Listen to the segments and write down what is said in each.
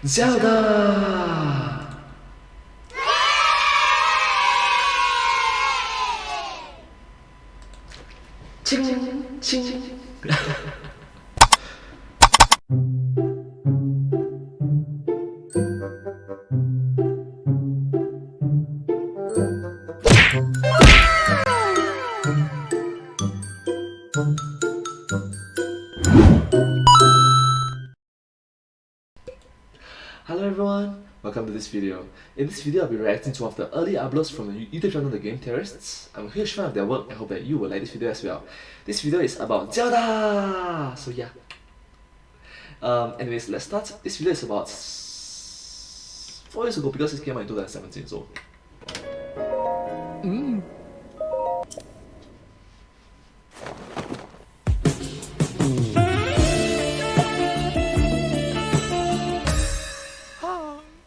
Zelda! Ching, ching. Hello everyone, welcome to this video. In this video I'll be reacting to one of the early uploads from the YouTube channel The Game Theorists. I'm a huge fan of their work and hope that you will like this video as well. This video is about Zelda! So yeah. Anyways, let's start. This video is about 4 years ago because it came out in 2017, so...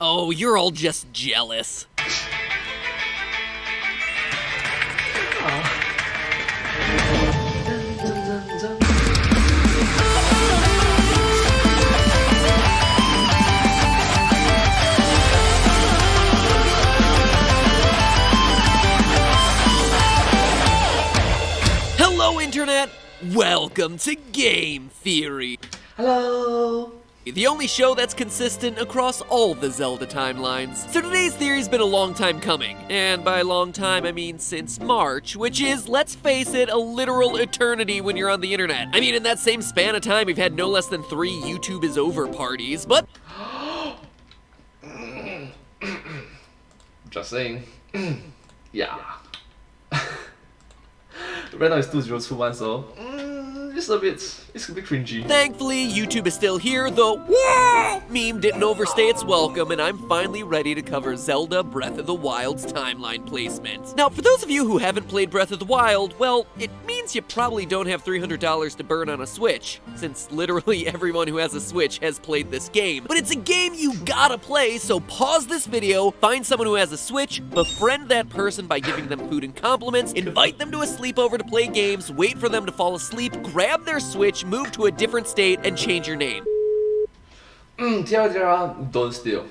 Oh, you're all just jealous. Hello, Internet! Welcome to Game Theory. Hello! The only show that's consistent across all the Zelda timelines. So today's theory's been a long time coming, and by long time I mean since March, which is, let's face it, a literal eternity when you're on the internet. I mean, in that same span of time, we've had no less than 3 YouTube is over parties, but... Just saying. Yeah. Right now it's 2021, so... it's a bit cringy. Thankfully, YouTube is still here. The meme didn't overstay its welcome, and I'm finally ready to cover Zelda Breath of the Wild's timeline placement. Now, for those of you who haven't played Breath of the Wild, well, it means you probably don't have $300 to burn on a Switch, since literally everyone who has a Switch has played this game. But it's a game you gotta play, so pause this video, find someone who has a Switch, befriend that person by giving them food and compliments, invite them to a sleepover to play games, wait for them to fall asleep, grab their Switch, move to a different state, and change your name. Terima, don't steal.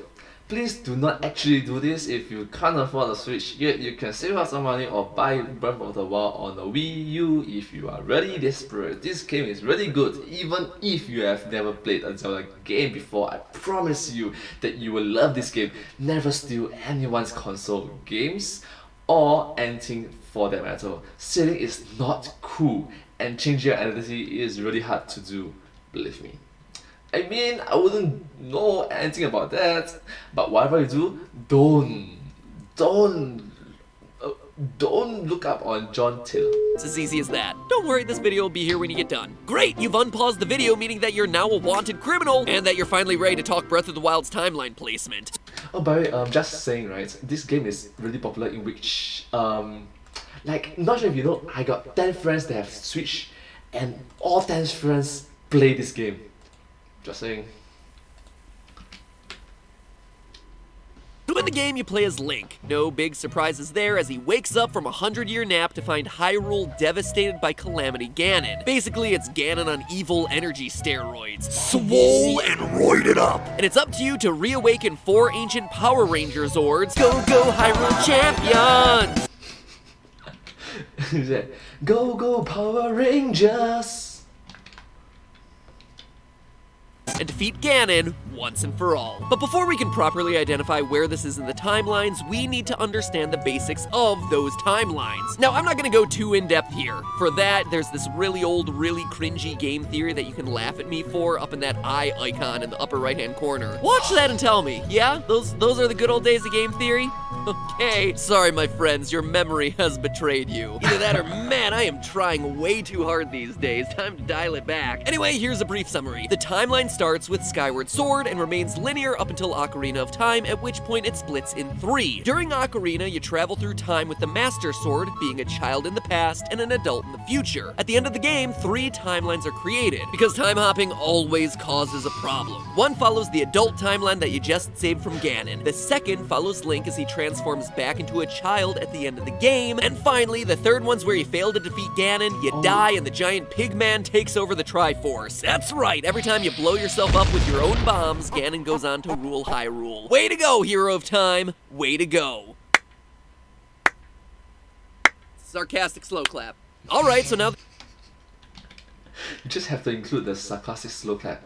Please do not actually do this if you can't afford a Switch yet. You can save up some money or buy Breath of the Wild on the Wii U if you are really desperate. This game is really good even if you have never played a Zelda game before. I promise you that you will love this game. Never steal anyone's console games or anything for that matter. Stealing is not cool, and changing your identity is really hard to do, believe me. I mean, I wouldn't know anything about that, but whatever you do, don't look up on John Taylor. It's as easy as that. Don't worry, this video will be here when you get done. Great, you've unpaused the video, meaning that you're now a wanted criminal, and that you're finally ready to talk Breath of the Wild's timeline placement. Oh, by the way, just saying, right, this game is really popular in which, like, not sure if you know, I got 10 friends that have Switch, and all 10 friends play this game. Just saying. So in the game, you play as Link. No big surprises there, as he wakes up from a 100-year nap to find Hyrule devastated by Calamity Ganon. Basically, it's Ganon on evil energy steroids. Swole and roided up! And it's up to you to reawaken 4 ancient Power Ranger Zords. Go, go, Hyrule champions! Go, go, Power Rangers! And defeat Ganon once and for all. But before we can properly identify where this is in the timelines, we need to understand the basics of those timelines. Now, I'm not gonna go too in-depth here. For that, there's this really old, really cringy game theory that you can laugh at me for up in that eye icon in the upper right-hand corner. Watch that and tell me, yeah? Those are the good old days of game theory? Okay, sorry my friends, your memory has betrayed you. Either that or, man, I am trying way too hard these days. Time to dial it back. Anyway, here's a brief summary. The timeline starts with Skyward Sword and remains linear up until Ocarina of Time, at which point it splits in 3. During Ocarina, you travel through time with the Master Sword, being a child in the past and an adult in the future. At the end of the game, 3 timelines are created, because time hopping always causes a problem. One follows the adult timeline that you just saved from Ganon. The second follows Link as he transforms transforms back into a child at the end of the game. And finally, the third one's where you fail to defeat Ganon, you die, and the giant pig man takes over the Triforce. That's right, every time you blow yourself up with your own bombs, Ganon goes on to rule Hyrule. Way to go, Hero of Time. Way to go. Sarcastic slow clap. Alright, so now... You just have to include the sarcastic slow clap.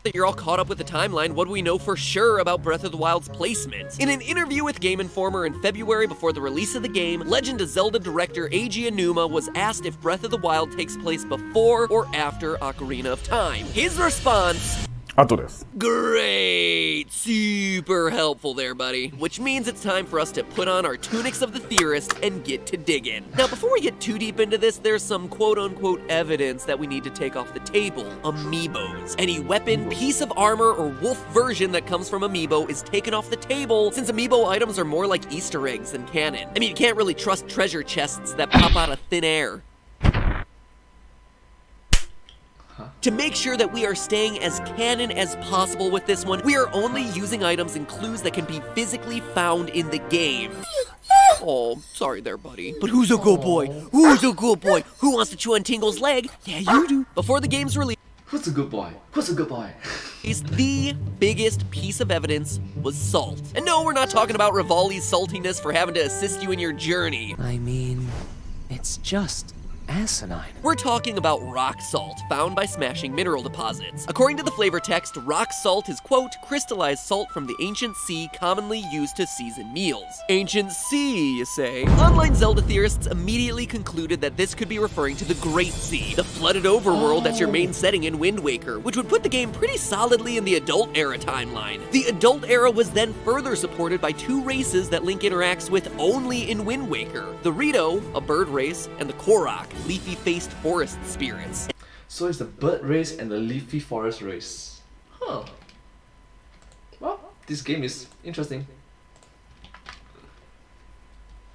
That you're all caught up with the timeline, what do we know for sure about Breath of the Wild's placement? In an interview with Game Informer in February before the release of the game, Legend of Zelda director Eiji Aonuma was asked if Breath of the Wild takes place before or after Ocarina of Time. His response... 後です。 Great! Super helpful there, buddy. Which means it's time for us to put on our tunics of the Theorists and get to digging. Now, before we get too deep into this, there's some quote-unquote evidence that we need to take off the table. Amiibos. Any weapon, piece of armor, or wolf version that comes from Amiibo is taken off the table, since Amiibo items are more like Easter eggs than canon. I mean, you can't really trust treasure chests that pop out of thin air. To make sure that we are staying as canon as possible with this one, we are only using items and clues that can be physically found in the game. Oh, sorry there, buddy. But who's a good boy? Who's a good boy? Who wants to chew on Tingle's leg? Yeah, you do. Before the game's release, Who's a good boy? Who's a good boy? the biggest piece of evidence was salt. And no, we're not talking about Rivali's saltiness for having to assist you in your journey. I mean, it's just asinine. We're talking about rock salt, found by smashing mineral deposits. According to the flavor text, rock salt is, quote, crystallized salt from the ancient sea commonly used to season meals. Ancient sea, you say? Online Zelda theorists immediately concluded that this could be referring to the Great Sea, the flooded overworld that's your main setting in Wind Waker, which would put the game pretty solidly in the Adult Era timeline. The Adult Era was then further supported by two races that Link interacts with only in Wind Waker. The Rito, a bird race, and the Korok, leafy-faced forest spirits. So it's the bird race and the leafy forest race. Huh. Well, this game is interesting.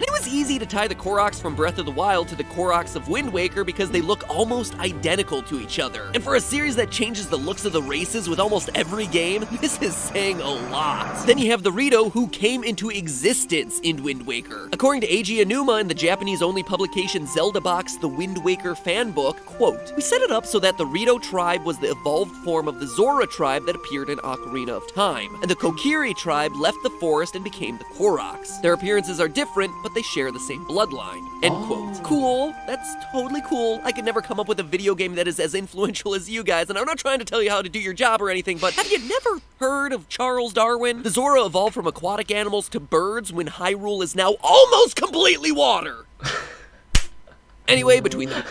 It was easy to tie the Koroks from Breath of the Wild to the Koroks of Wind Waker because they look almost identical to each other. And for a series that changes the looks of the races with almost every game, this is saying a lot. Then you have the Rito, who came into existence in Wind Waker. According to Eiji Aonuma in the Japanese-only publication Zelda Box, the Wind Waker fanbook, quote, "We set it up so that the Rito tribe was the evolved form of the Zora tribe that appeared in Ocarina of Time, and the Kokiri tribe left the forest and became the Koroks. Their appearances are different, but they share the same bloodline." End quote. Cool. That's totally cool. I could never come up with a video game that is as influential as you guys, and I'm not trying to tell you how to do your job or anything, but have you never heard of Charles Darwin? The Zora evolved from aquatic animals to birds when Hyrule is now almost completely water. Anyway, between them.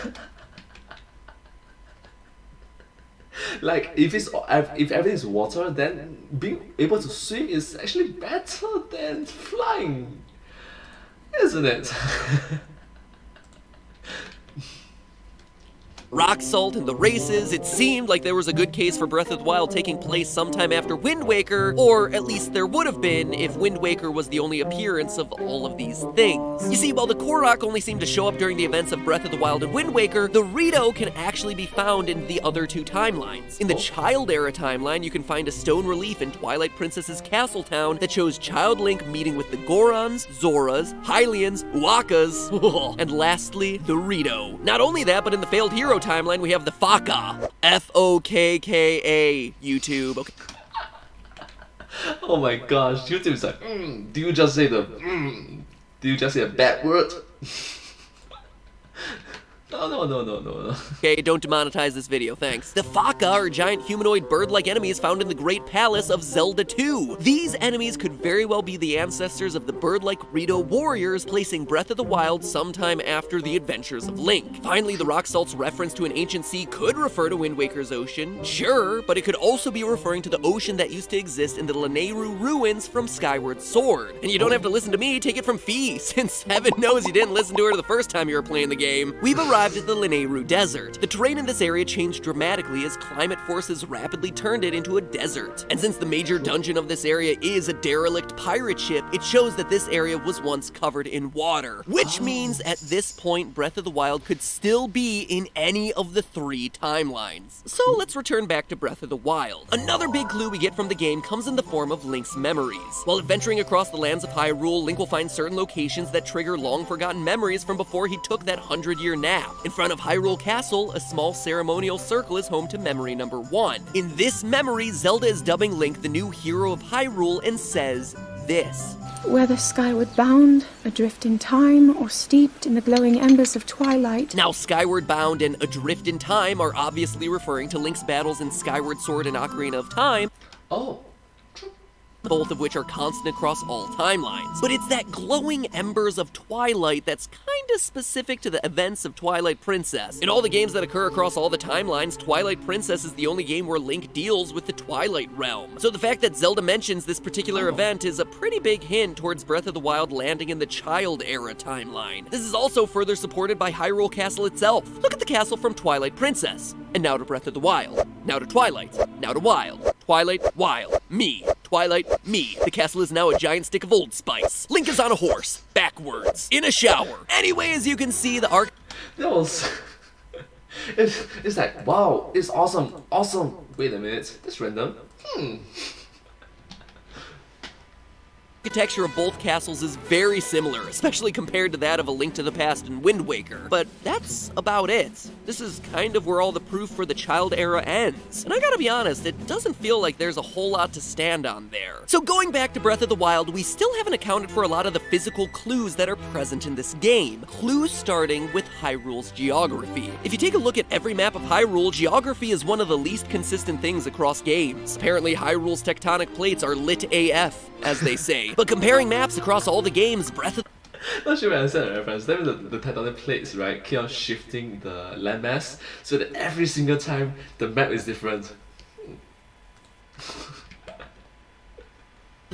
Like, if everything is water, then being able to swim is actually better than flying, isn't it? Rock salt and the races, it seemed like there was a good case for Breath of the Wild taking place sometime after Wind Waker, or at least there would have been if Wind Waker was the only appearance of all of these things. You see, while the Korok only seemed to show up during the events of Breath of the Wild and Wind Waker, the Rito can actually be found in the other two timelines. In the Child Era timeline, you can find a stone relief in Twilight Princess's castle town that shows Child Link meeting with the Gorons, Zoras, Hylians, Wakas, and lastly, the Rito. Not only that, but in the failed hero timeline, we have the Fokka. F-O-K-K-A, YouTube. Okay. Oh my gosh, YouTube is like, do you just say do you just say a bad word? No. Okay, don't demonetize this video, thanks. The Fokka are giant humanoid bird-like enemies found in the Great Palace of Zelda 2. These enemies could very well be the ancestors of the bird-like Rito warriors, placing Breath of the Wild sometime after the adventures of Link. Finally, the rock salt's reference to an ancient sea could refer to Wind Waker's ocean, sure, but it could also be referring to the ocean that used to exist in the Lanayru ruins from Skyward Sword. And you don't have to listen to me, take it from Fee, since heaven knows you didn't listen to her the first time you were playing the game. We've arrived arrived at the Lineru Desert. The terrain in this area changed dramatically as climate forces rapidly turned it into a desert. And since the major dungeon of this area is a derelict pirate ship, it shows that this area was once covered in water, which means at this point Breath of the Wild could still be in any of the 3 timelines. So let's return back to Breath of the Wild. Another big clue we get from the game comes in the form of Link's memories. While adventuring across the lands of Hyrule, Link will find certain locations that trigger long-forgotten memories from before he took that 100-year nap. In front of Hyrule Castle, a small ceremonial circle is home to memory number 1. In this memory, Zelda is dubbing Link the new hero of Hyrule and says this. Whether skyward bound, adrift in time, or steeped in the glowing embers of twilight. Now, Skyward Bound and Adrift in Time are obviously referring to Link's battles in Skyward Sword and Ocarina of Time. Oh. Both of which are constant across all timelines. But it's that glowing embers of Twilight that's kinda specific to the events of Twilight Princess. In all the games that occur across all the timelines, Twilight Princess is the only game where Link deals with the Twilight Realm. So the fact that Zelda mentions this particular event is a pretty big hint towards Breath of the Wild landing in the Child Era timeline. This is also further supported by Hyrule Castle itself. Look at the castle from Twilight Princess. And now to Breath of the Wild. Now to Twilight. Now to Wild. Twilight, Wild. Me. Twilight, me. The castle is now a giant stick of Old Spice. Link is on a horse, backwards, in a shower. Anyway, as you can see, the arc... That was... it's like, wow, it's awesome, awesome. Wait a minute, that's random. architecture of both castles is very similar, especially compared to that of A Link to the Past and Wind Waker. But that's about it. This is kind of where all the proof for the Child Era ends. And I gotta be honest, it doesn't feel like there's a whole lot to stand on there. So going back to Breath of the Wild, we still haven't accounted for a lot of the physical clues that are present in this game. Clues starting with Hyrule's geography. If you take a look at every map of Hyrule, geography is one of the least consistent things across games. Apparently Hyrule's tectonic plates are lit AF, as they say. But comparing maps across all the games, Breath of Not sure if I understand the reference. That means the tectonic plates, right, keep on shifting the landmass so that every single time the map is different.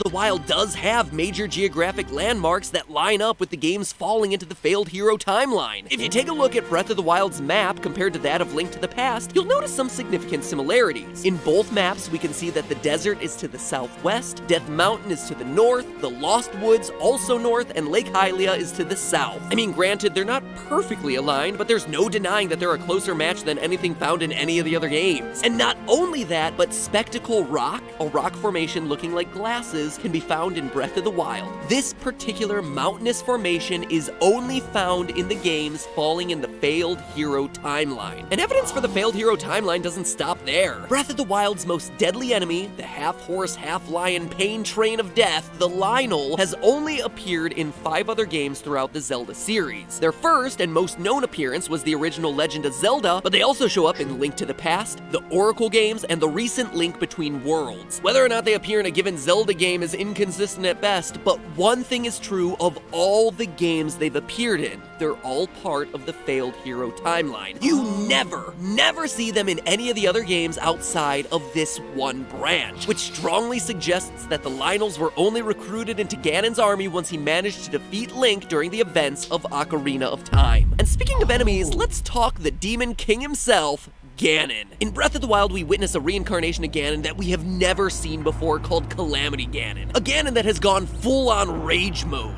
the Wild does have major geographic landmarks that line up with the games falling into the failed hero timeline. If you take a look at Breath of the Wild's map compared to that of Link to the Past, you'll notice some significant similarities. In both maps, we can see that the desert is to the southwest, Death Mountain is to the north, the Lost Woods also north, and Lake Hylia is to the south. I mean, granted, they're not perfectly aligned, but there's no denying that they're a closer match than anything found in any of the other games. And not only that, but Spectacle Rock, a rock formation looking like glasses, can be found in Breath of the Wild. This particular mountainous formation is only found in the games falling in the failed hero timeline. And evidence for the failed hero timeline doesn't stop there. Breath of the Wild's most deadly enemy, the half-horse, half-lion pain train of death, the Lynel, has only appeared in 5 other games throughout the Zelda series. Their first and most known appearance was the original Legend of Zelda, but they also show up in Link to the Past, the Oracle games, and the recent Link Between Worlds. Whether or not they appear in a given Zelda game is inconsistent at best, but one thing is true of all the games they've appeared in. They're all part of the failed hero timeline. You never see them in any of the other games outside of this one branch, which strongly suggests that the Lynels were only recruited into Ganon's army once he managed to defeat Link during the events of Ocarina of Time. And speaking of enemies, let's talk the Demon King himself, Ganon. In Breath of the Wild, we witness a reincarnation of Ganon that we have never seen before called Calamity Ganon. A Ganon that has gone full-on rage mode.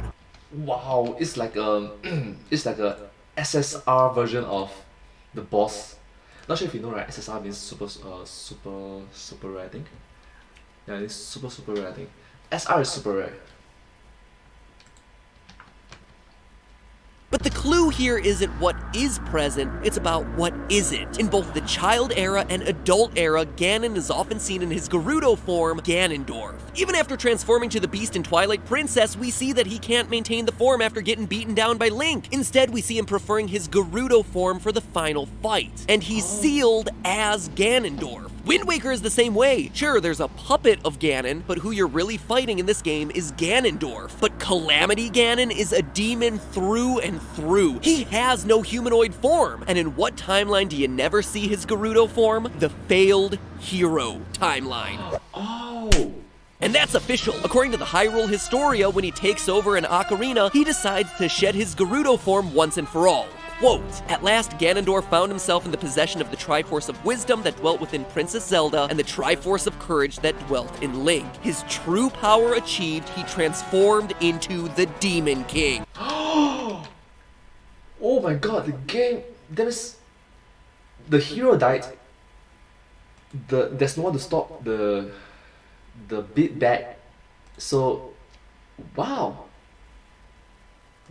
Wow, it's like a SSR version of the boss. Not sure if you know, right? SSR means super rare, I think. Yeah, it's super rare, I think. SR is super rare. But the clue here isn't what is present, it's about what isn't. In both the Child Era and Adult Era, Ganon is often seen in his Gerudo form, Ganondorf. Even after transforming to the Beast in Twilight Princess, we see that he can't maintain the form after getting beaten down by Link. Instead, we see him preferring his Gerudo form for the final fight. And he's sealed as Ganondorf. Wind Waker is the same way. Sure, there's a puppet of Ganon, but who you're really fighting in this game is Ganondorf. But Calamity Ganon is a demon through and through. He has no humanoid form. And in what timeline do you never see his Gerudo form? The failed hero timeline. Oh! And that's official. According to the Hyrule Historia, when he takes over an Ocarina, he decides to shed his Gerudo form once and for all. quote, "At last Ganondorf found himself in the possession of the Triforce of Wisdom that dwelt within Princess Zelda and the Triforce of Courage that dwelt in Link. His true power achieved, he transformed into the Demon King." Oh my god, the game, that is, the hero died. There's no one to stop the beat back. So, wow,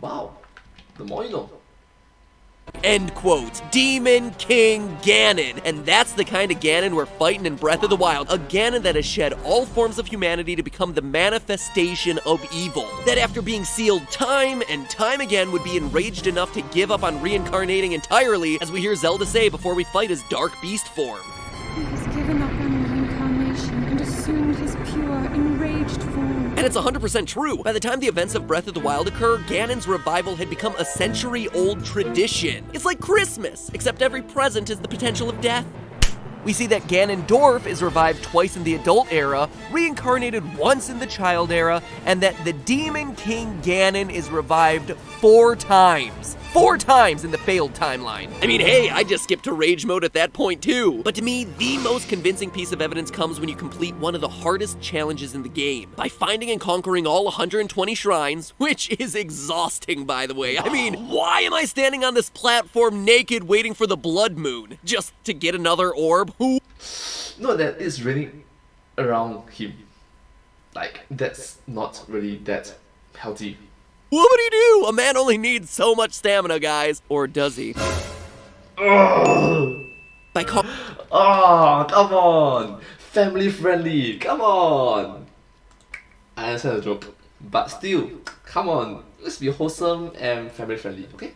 the more you know. End quote. Demon King Ganon. And that's the kind of Ganon we're fighting in Breath of the Wild. A Ganon that has shed all forms of humanity to become the manifestation of evil. That after being sealed time and time again would be enraged enough to give up on reincarnating entirely, as we hear Zelda say before we fight his dark beast form. He has given up on reincarnation and assumed his pure, enraged form. And it's 100% true. By the time the events of Breath of the Wild occur, Ganon's revival had become a century-old tradition. It's like Christmas, except every present is the potential of death. We see that Ganondorf is revived twice in the adult era, reincarnated once in the child era, and that the Demon King Ganon is revived 4 times. 4 times in the failed timeline. I mean, hey, I just skipped to rage mode at that point too. But to me, the most convincing piece of evidence comes when you complete one of the hardest challenges in the game. By finding and conquering all 120 shrines, which is exhausting, by the way. I mean, why am I standing on this platform naked waiting for the blood moon? Just to get another orb? Who? No, that is raining around him. Like, that's not really that healthy. What would he do? A man only needs so much stamina, guys. Or does he? Oh, By come on! Family friendly, come on! I understand the joke, but still, come on, let's be wholesome and family friendly, okay?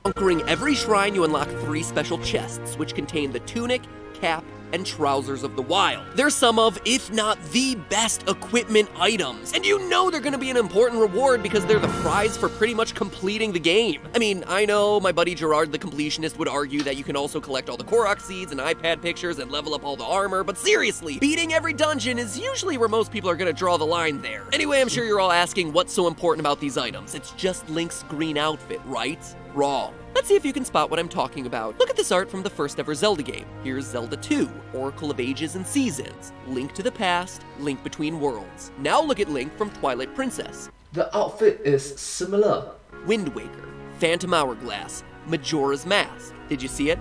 Conquering every shrine, you unlock 3 special chests, which contain the tunic, cap, and trousers of the wild. They're some of, if not the best equipment items. And you know they're gonna be an important reward because they're the prize for pretty much completing the game. I mean, I know my buddy Gerard the completionist would argue that you can also collect all the Korok seeds and iPad pictures and level up all the armor, but seriously, beating every dungeon is usually where most people are gonna draw the line there. Anyway, I'm sure you're all asking what's so important about these items. It's just Link's green outfit, right? Wrong. Let's see if you can spot what I'm talking about. Look at this art from the first ever Zelda game. Here's Zelda 2, Oracle of Ages and Seasons, Link to the Past, Link Between Worlds. Now look at Link from Twilight Princess. The outfit is similar. Wind Waker, Phantom Hourglass, Majora's Mask. Did you see it?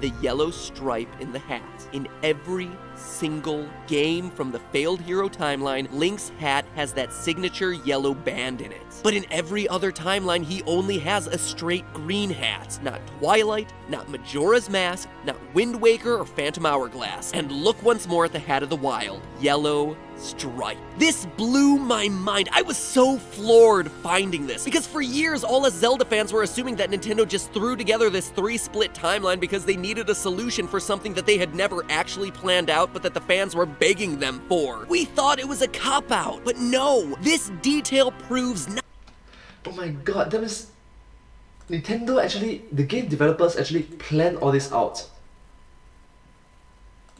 The yellow stripe in the hat. In every single game from the failed hero timeline, Link's hat has that signature yellow band in it. But in every other timeline, he only has a straight green hat. Not Twilight, not Majora's Mask, not Wind Waker or Phantom Hourglass. And look once more at the hat of the wild. Yellow stripe. This blew my mind. I was so floored finding this, because for years all us Zelda fans were assuming that Nintendo just threw together this 3-split timeline because they needed a solution for something that they had never actually planned out but that the fans were begging them for. We thought it was a cop-out, but no, this detail proves not. Oh my god, that means Nintendo actually, the game developers actually planned all this out.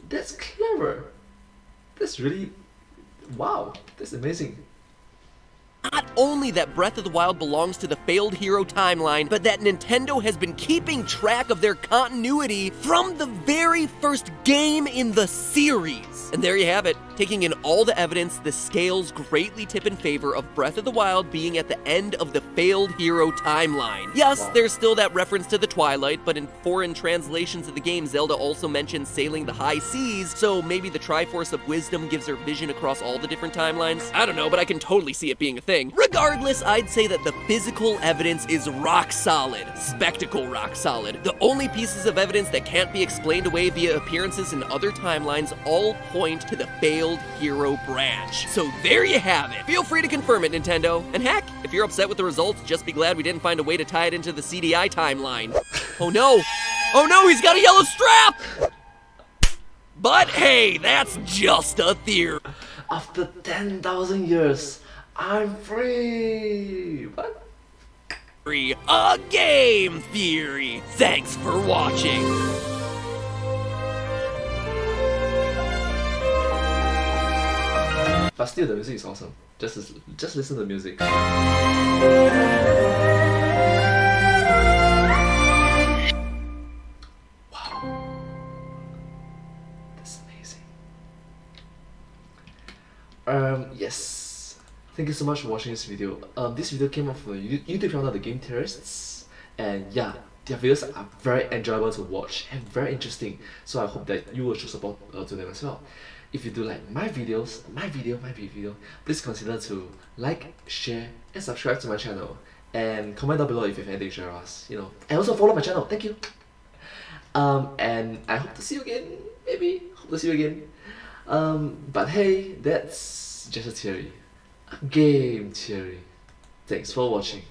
That's clever. That's really, wow, that's amazing. Not only that Breath of the Wild belongs to the failed hero timeline, but that Nintendo has been keeping track of their continuity from the very first game in the series. And there you have it. Taking in all the evidence, the scales greatly tip in favor of Breath of the Wild being at the end of the failed hero timeline. Yes, there's still that reference to the Twilight, but in foreign translations of the game, Zelda also mentions sailing the high seas, so maybe the Triforce of Wisdom gives her vision across all the different timelines? I don't know, but I can totally see it being a thing. Regardless, I'd say that the physical evidence is rock solid. Spectacle rock solid. The only pieces of evidence that can't be explained away via appearances in other timelines all point to the failed hero branch. So there you have it. Feel free to confirm it, Nintendo. And heck, if you're upset with the results, just be glad we didn't find a way to tie it into the CDI timeline. Oh no! Oh no, he's got a yellow strap! But hey, that's just a theory. After 10,000 years, I'm free! What? A game theory. Thanks for watching. But But still, the music is awesome. Just listen to the music. Wow, that's amazing. Yes. Thank you so much for watching this video. This video came up from the YouTube channel, the Game Theorists, and yeah, their videos are very enjoyable to watch and very interesting. So I hope that you will show support to them as well. If you do like my video, please consider to like, share, and subscribe to my channel. And comment down below if you have anything to share with us, you know. And also follow my channel. Thank you. And I hope to see you again. Maybe hope to see you again. But hey, that's just a theory. Game theory. Thanks for watching.